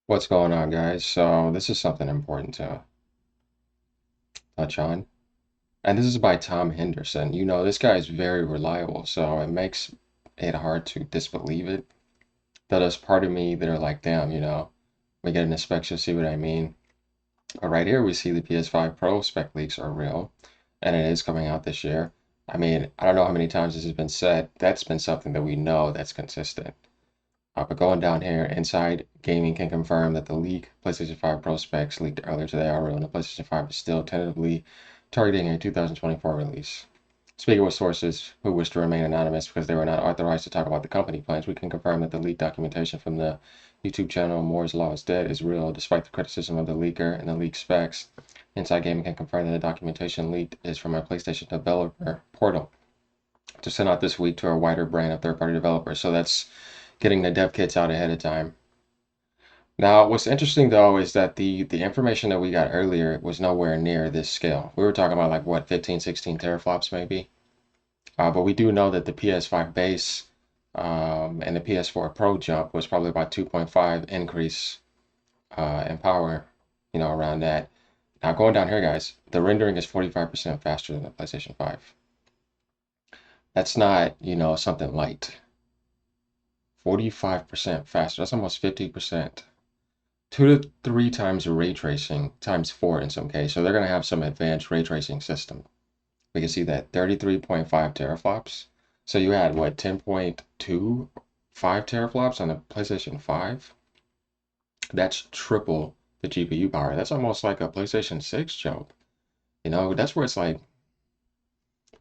What's going on, guys? So, this is something important to touch on. And this is by Tom Henderson. This guy is very reliable, so it makes it hard to disbelieve it. That is part of me that are like, damn, we get an inspection, see what I mean? But right here, we see the PS5 Pro spec leaks are real, and it is coming out this year. I mean, I don't know how many times this has been said. That's been something that we know that's consistent. But going down here, Inside Gaming can confirm that the leak PlayStation 5 Pro specs leaked earlier today are real, and the PlayStation 5 is still tentatively targeting a 2024 release. Speaking with sources who wish to remain anonymous because they were not authorized to talk about the company plans, we can confirm that the leaked documentation from the YouTube channel Moore's Law is Dead is real, despite the criticism of the leaker and the leaked specs. Inside Gaming can confirm that the documentation leaked is from a PlayStation developer portal to send out this week to a wider brand of third-party developers. So that's getting the dev kits out ahead of time. Now, what's interesting though is that the information that we got earlier was nowhere near this scale. We were talking about like what 15, 16 teraflops maybe. But we do know that the PS5 base and the PS4 Pro jump was probably about 2.5 increase in power, around that. Now going down here, guys, the rendering is 45% faster than the PlayStation 5. That's not, something light. 45% faster. That's almost 50%. 2 to 3 times ray tracing, times 4 in some case. So they're going to have some advanced ray tracing system. We can see that 33.5 teraflops. So you had what, 10.25 teraflops on the PlayStation 5? That's triple the GPU power. That's almost like a PlayStation 6 jump. That's where it's like,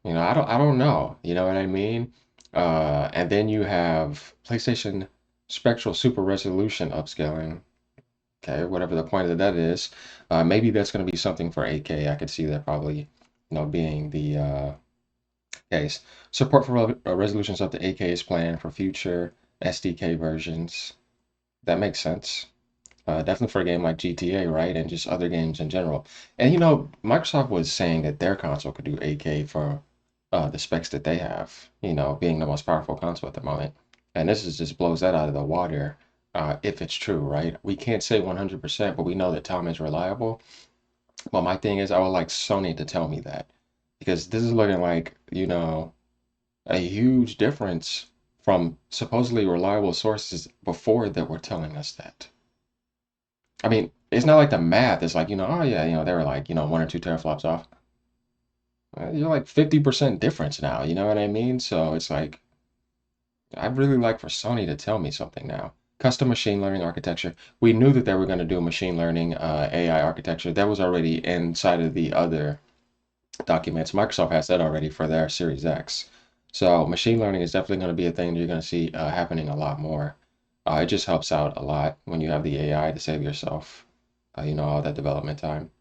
I don't know. You know what I mean? And then you have PlayStation Spectral Super Resolution upscaling. Okay, whatever the point of that is. Maybe that's going to be something for 8K. I could see that probably, being the case. Support for resolutions up to 8K is planned for future SDK versions. That makes sense. Definitely for a game like GTA, right? And just other games in general. And Microsoft was saying that their console could do 8K for the specs that they have, being the most powerful console at the moment. And this is just blows that out of the water if it's true, right? We can't say 100%, but we know that Tom is reliable. Well, my thing is, I would like Sony to tell me that because this is looking like, a huge difference from supposedly reliable sources before that were telling us that. I mean, it's not like the math is like, oh yeah, they were like, 1 or 2 teraflops off. You're like 50% difference now, you know what I mean? So it's like, I'd really like for Sony to tell me something now. Custom machine learning architecture. We knew that they were going to do machine learning AI architecture. That was already inside of the other documents. Microsoft has that already for their Series X. So machine learning is definitely going to be a thing you're going to see happening a lot more. It just helps out a lot when you have the AI to save yourself, all that development time.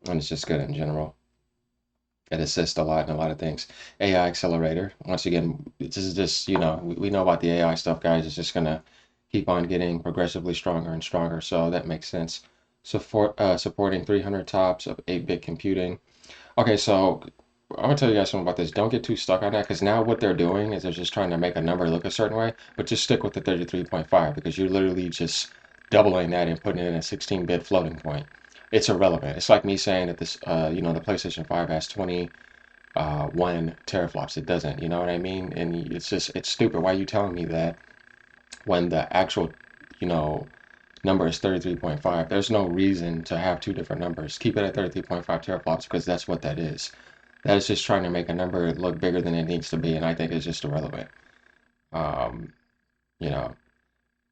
And it's just good in general. It assists a lot in a lot of things. AI accelerator. Once again, this is just, we know about the AI stuff, guys. It's just going to keep on getting progressively stronger and stronger. So that makes sense. Supporting 300 tops of 8-bit computing. Okay, so I'm gonna tell you guys something about this. Don't get too stuck on that because now what they're doing is they're just trying to make a number look a certain way, but just stick with the 33.5 because you're literally just doubling that and putting it in a 16-bit floating point. It's irrelevant. It's like me saying that this, the PlayStation 5 has 21 teraflops. It doesn't, you know what I mean? And it's stupid. Why are you telling me that when the actual, you know, number is 33.5? There's no reason to have two different numbers. Keep it at 33.5 teraflops because that's what that is. That is just trying to make a number look bigger than it needs to be, and I think it's just irrelevant. Um, you know,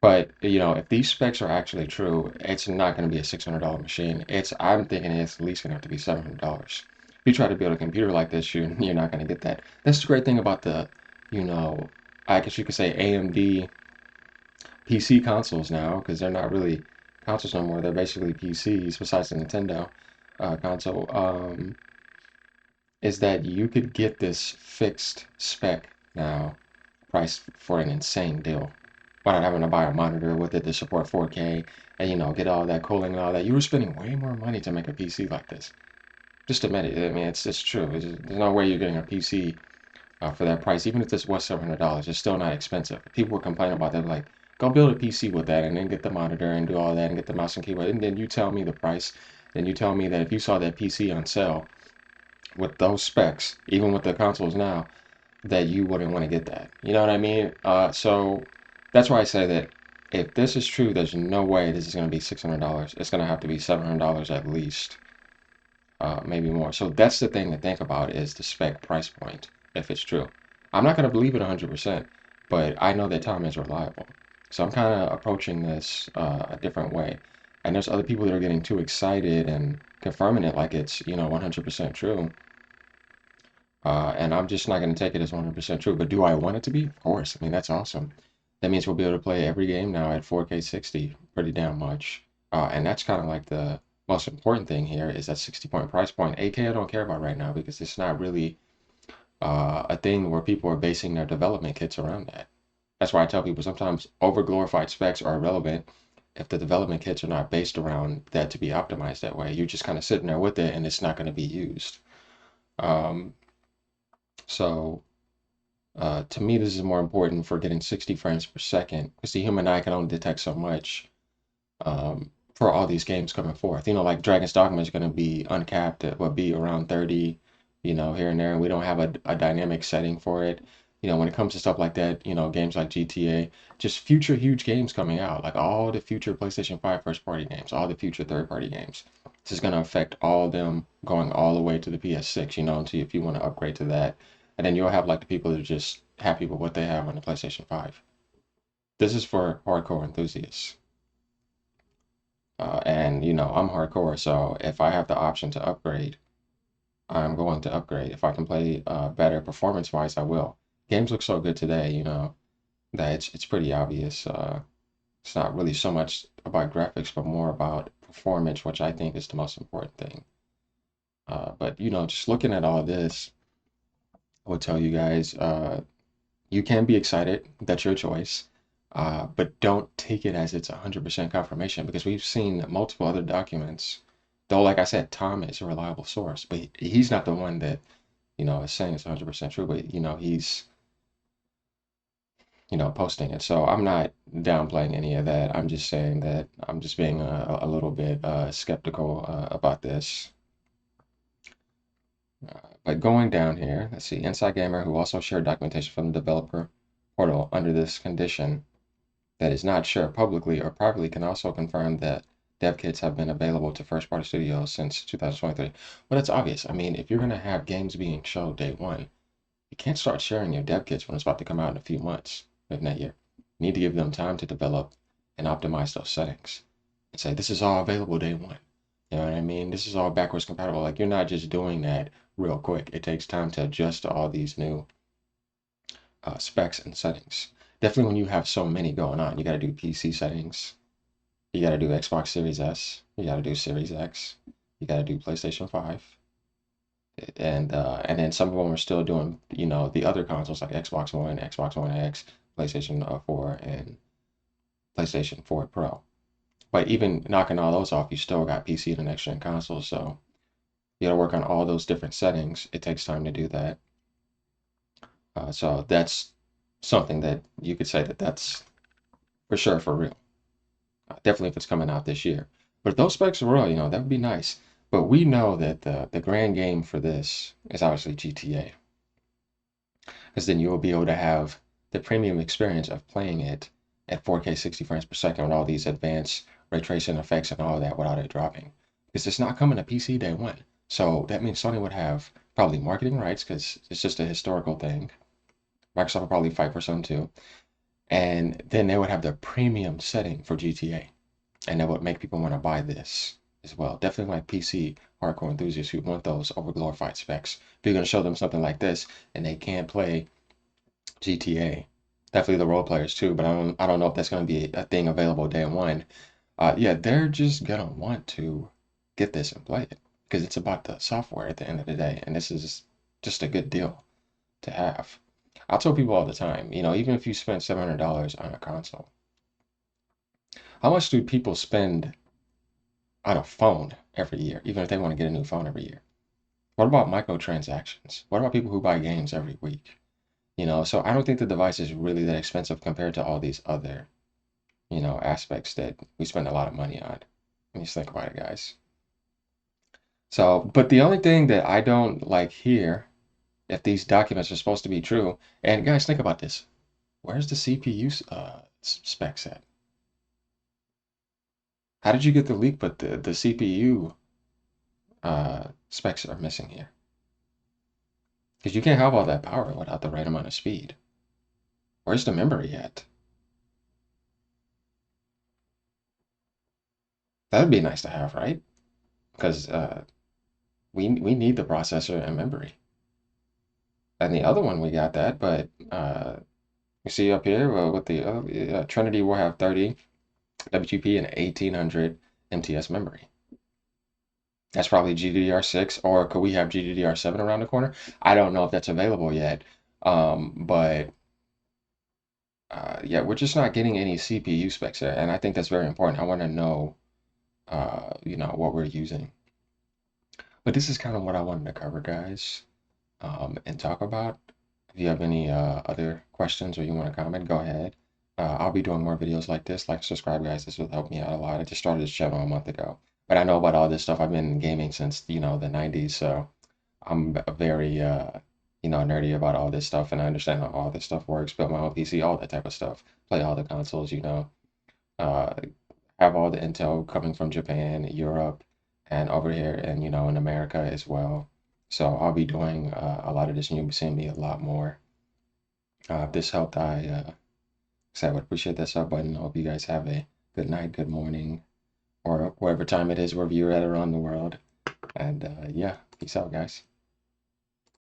but if these specs are actually true, it's not going to be a $600 machine. I'm thinking it's at least going to have to be $700. If you try to build a computer like this, you're not going to get that. That's the great thing about the, you know, I guess you could say AMD PC consoles now, because they're not really consoles no more. They're basically PCs, besides the Nintendo console. Is that you could get this fixed spec now, price for an insane deal. Why not having to buy a monitor with it to support 4K and get all that cooling and all that? You were spending way more money to make a PC like this. Just admit it. I mean, it's true. There's no way you're getting a PC for that price. Even if this was $700, it's still not expensive. People were complaining about that, like, Go build a PC with that and then get the monitor and do all that and get the mouse and keyboard. And then you tell me the price. Then you tell me that if you saw that PC on sale with those specs, even with the consoles now, that you wouldn't want to get that. You know what I mean? So that's why I say that if this is true, there's no way this is going to be $600. It's going to have to be $700 at least, maybe more. So that's the thing to think about is the spec price point, if it's true. I'm not going to believe it 100%, but I know that Tom is reliable. So I'm kind of approaching this a different way. And there's other people that are getting too excited and confirming it like it's, 100% true. And I'm just not going to take it as 100% true. But do I want it to be? Of course. I mean, that's awesome. That means we'll be able to play every game now at 4K 60 pretty damn much. And that's kind of like the most important thing here is that 60 point price point. 8K I don't care about right now because it's not really a thing where people are basing their development kits around that. That's why I tell people sometimes over-glorified specs are irrelevant if the development kits are not based around that to be optimized that way. You're just kind of sitting there with it and it's not going to be used. Um, so to me, this is more important for getting 60 frames per second because the human eye can only detect so much for all these games coming forth. Like Dragon's Dogma is going to be uncapped. It will be around 30, here and there. And we don't have a dynamic setting for it. When it comes to stuff like that, games like GTA, just future huge games coming out, like all the future PlayStation 5 first party games, all the future third party games. This is going to affect all of them going all the way to the PS6, until if you want to upgrade to that. And then you'll have like the people that are just happy with what they have on the PlayStation 5. This is for hardcore enthusiasts. And I'm hardcore, so if I have the option to upgrade, I'm going to upgrade. If I can play better performance-wise, I will. Games look so good today, that it's pretty obvious. It's not really so much about graphics, but more about performance, which I think is the most important thing. But just looking at all this, I would tell you guys, you can be excited. That's your choice. But don't take it as it's 100% confirmation because we've seen multiple other documents. Though, like I said, Tom is a reliable source, but he's not the one that, is saying it's 100% true, but, he's, posting it. So I'm not downplaying any of that. I'm just saying that I'm just being a little bit skeptical about this. But going down here, let's see, Inside Gamer, who also shared documentation from the developer portal under this condition, that is not shared publicly or privately can also confirm that dev kits have been available to first-party studios since 2023. Well, that's obvious. I mean, if you're going to have games being shown day one, you can't start sharing your dev kits when it's about to come out in a few months, if not year. You need to give them time to develop and optimize those settings and say, this is all available day one. You know what I mean? This is all backwards compatible. Like, you're not just doing that real quick. It takes time to adjust to all these new specs and settings. Definitely when you have so many going on, you got to do PC settings, you got to do Xbox Series S, you got to do Series X, you got to do PlayStation 5, and then some of them are still doing the other consoles like Xbox One, Xbox One X, PlayStation 4, and PlayStation 4 Pro. But even knocking all those off, you still got PC and next gen consoles, so you got to work on all those different settings. It takes time to do that. So that's something that you could say that that's for sure for real. Definitely if it's coming out this year. But if those specs are real, that would be nice. But we know that the grand game for this is obviously GTA. Because then you will be able to have the premium experience of playing it at 4K 60 frames per second with all these advanced ray tracing effects and all that without it dropping. Because it's not coming to PC day one. So that means Sony would have probably marketing rights because it's just a historical thing. Microsoft will probably fight for some too. And then they would have the premium setting for GTA. And that would make people want to buy this as well. Definitely like PC hardcore enthusiasts who want those overglorified specs. If you're going to show them something like this and they can't play GTA, definitely the role players too, but I don't know if that's going to be a thing available day one. Yeah, they're just going to want to get this and play it because it's about the software at the end of the day. And this is just a good deal to have. I tell people all the time, even if you spend $700 on a console, how much do people spend on a phone every year, even if they want to get a new phone every year? What about microtransactions? What about people who buy games every week? So I don't think the device is really that expensive compared to all these other aspects that we spend a lot of money on. Let me just think about it, guys. So, but the only thing that I don't like here, if these documents are supposed to be true, and guys, think about this. Where's the CPU specs at? How did you get the leak, but the CPU specs are missing here? Because you can't have all that power without the right amount of speed. Where's the memory at? That'd be nice to have, right? Because we need the processor and memory. And the other one we got that, but you see up here with the Trinity will have 30 WGP and 1800 MTS memory. That's probably GDDR6, or could we have GDDR7 around the corner? I don't know if that's available yet, but yeah, we're just not getting any CPU specs there, and I think that's very important. I want to know, what we're using. But this is kind of what I wanted to cover, guys, and talk about. If you have any other questions or you want to comment, go ahead. I'll be doing more videos like this. Like, subscribe, guys. This will help me out a lot. I just started this channel a month ago, but I know about all this stuff. I've been gaming since, the 90s, so I'm very, nerdy about all this stuff, and I understand how all this stuff works. Build my own PC, all that type of stuff. Play all the consoles, uh, have all the intel coming from Japan, Europe, and over here, and in America as well. So I'll be doing a lot of this, and you'll be seeing me a lot more. If this helped, I would appreciate that sub button. I hope you guys have a good night, good morning, or whatever time it is, wherever you're at around the world. And yeah, peace out, guys.